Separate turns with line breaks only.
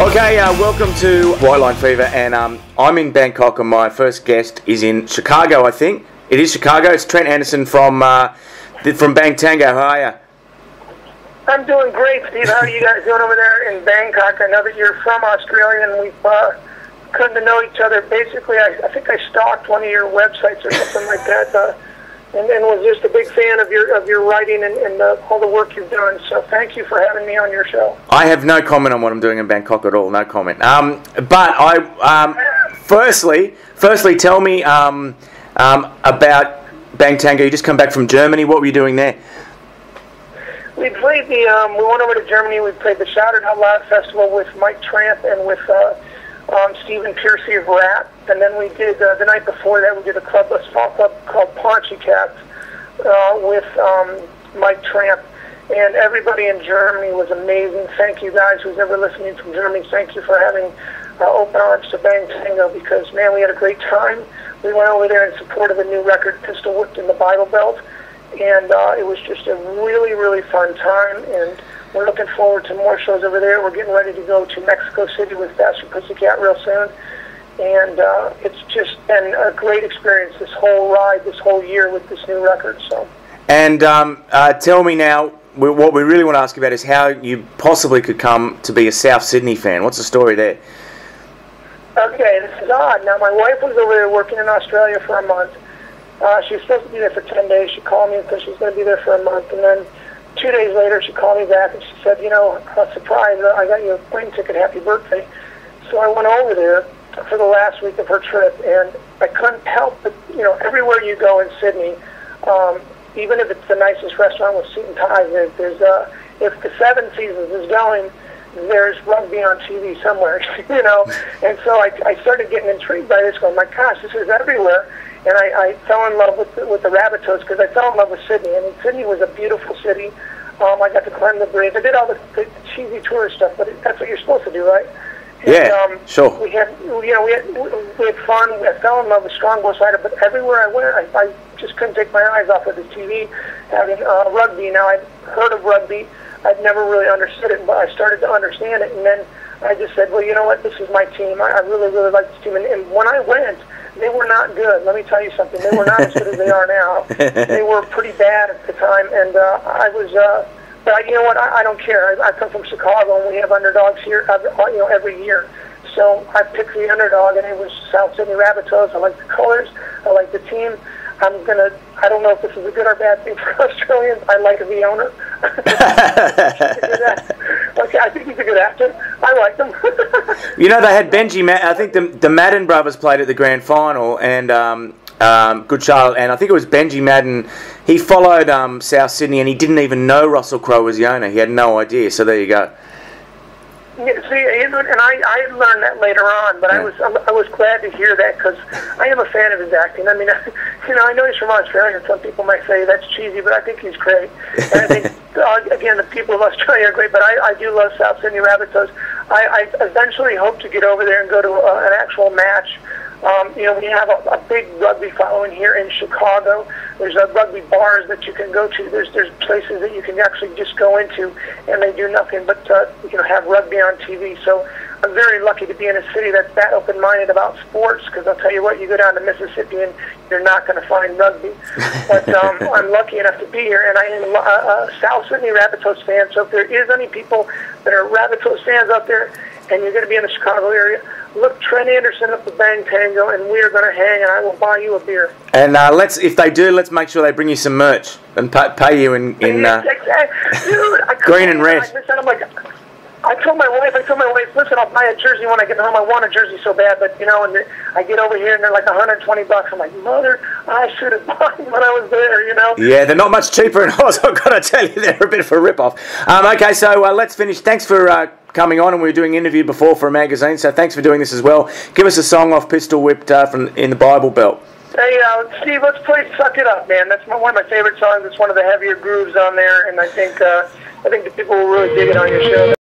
Okay, welcome to White Line Fever, and I'm in Bangkok, and my first guest is in Chicago, I think. It is Chicago. It's Trent Anderson from Tango. How are you?
I'm doing great, Steve. How are you guys doing over there in Bangkok? I know that you're from Australia, and we've come to know each other. Basically, I think I stalked one of your websites or something like that, and was just a big fan of your writing and all the work you've done. So thank you for having me on your show.
I have no comment on what I'm doing in Bangkok at all. No comment. But firstly, tell me about Bang Tango. You just come back from Germany. What were you doing there?
We played we went over to Germany. We played the Shout It Out Loud Festival with Mike Trent and with Stephen Piercy of Rat. And then we did, the night before that, we did a small club called Paunchy Cats with Mike Trent. And everybody in Germany was amazing. Thank you guys who's ever listening from Germany. Thank you for having open arms to Bang Tango, because, man, we had a great time. We went over there in support of the new record, Pistol Whipped in the Bible Belt. And it was just a really, really fun time, and we're looking forward to more shows over there. We're getting ready to go to Mexico City with Faster Pussycat real soon, and it's just been a great experience, this whole ride, this whole year with this new record. So. And
tell me now, what we really want to ask you about is how you possibly could come to be a South Sydney fan. What's the story there?
Okay, this is odd. Now, my wife was over there working in Australia for a month. She was supposed to be there for 10 days. She called me because she was going to be there for a month. And then 2 days later, she called me back and she said, you know, surprise, I got you a plane ticket. Happy birthday. So I went over there for the last week of her trip, and I couldn't help but, you know, everywhere you go in Sydney, even if it's the nicest restaurant with suit and ties, there's if the Seven Seasons is going, there's rugby on TV somewhere, you know. And so I started getting intrigued by this, going, my gosh, this is everywhere. And I fell in love with the Rabbitohs, because I fell in love with Sydney. I mean, Sydney was a beautiful city. I got to climb the bridge. I did all the cheesy tourist stuff, but that's what you're supposed to do, right?
Yeah, sure.
We had fun. I fell in love with Strongbow Cider, but everywhere I went, I just couldn't take my eyes off of the TV having rugby. Now, I'd heard of rugby. I'd never really understood it, but I started to understand it, and then I just said, well, you know what, this is my team. I really, really like this team. And when I went, they were not good. Let me tell you something. They were not as good as they are now. They were pretty bad at the time, and I was. But you know what? I don't care. I come from Chicago, and we have underdogs here, every year. So I picked the underdog, and it was South Sydney Rabbitohs. I like the colors. I like the team. I don't know if this is a good or bad thing for Australians. I like the owner. Okay, I think he's a good actor. I like him.
You know, they had Benji. I think the Madden brothers played at the grand final, and Good Charlotte, and I think it was Benji Madden. He followed South Sydney, and he didn't even know Russell Crowe was the owner. He had no idea. So there you go.
Yeah, see, and I learned that later on, but yeah. I was glad to hear that, because I am a fan of his acting. I mean, I know he's from Australia, and some people might say that's cheesy, but I think he's great. And I think, again, the people of Australia are great, but I do love South Sydney Rabbitohs. I eventually hope to get over there and go to an actual match. We have a big rugby following here in Chicago. There's rugby bars that you can go to. There's places that you can actually just go into, and they do nothing but have rugby on TV. So I'm very lucky to be in a city that's that open-minded about sports, because I'll tell you what, you go down to Mississippi and you're not going to find rugby. But I'm lucky enough to be here, and I am a South Sydney Rabbitohs fan. So if there is any people that are Rabbitohs fans out there, and you're going to be in the Chicago area, look Trent Anderson up the Bang Tango, and we are going to hang, and I will buy you a beer. And
if they do, let's make sure they bring you some merch and pay you in
Dude,
green and red.
I told my wife, listen, I'll buy a jersey when I get home. I want a jersey so bad, but and I get over here and they're like $120. I'm like, mother, I should have bought them when I was there,
Yeah, they're not much cheaper in Oz. I've got to tell you, they're a bit of a rip-off. Okay, so let's finish. Thanks for coming on, and we were doing an interview before for a magazine, so thanks for doing this as well. Give us a song off Pistol Whipped from in the Bible Belt.
Hey, Steve, let's play Suck It Up, man. That's one of my favorite songs. It's one of the heavier grooves on there, and I think the people will really dig it on your show.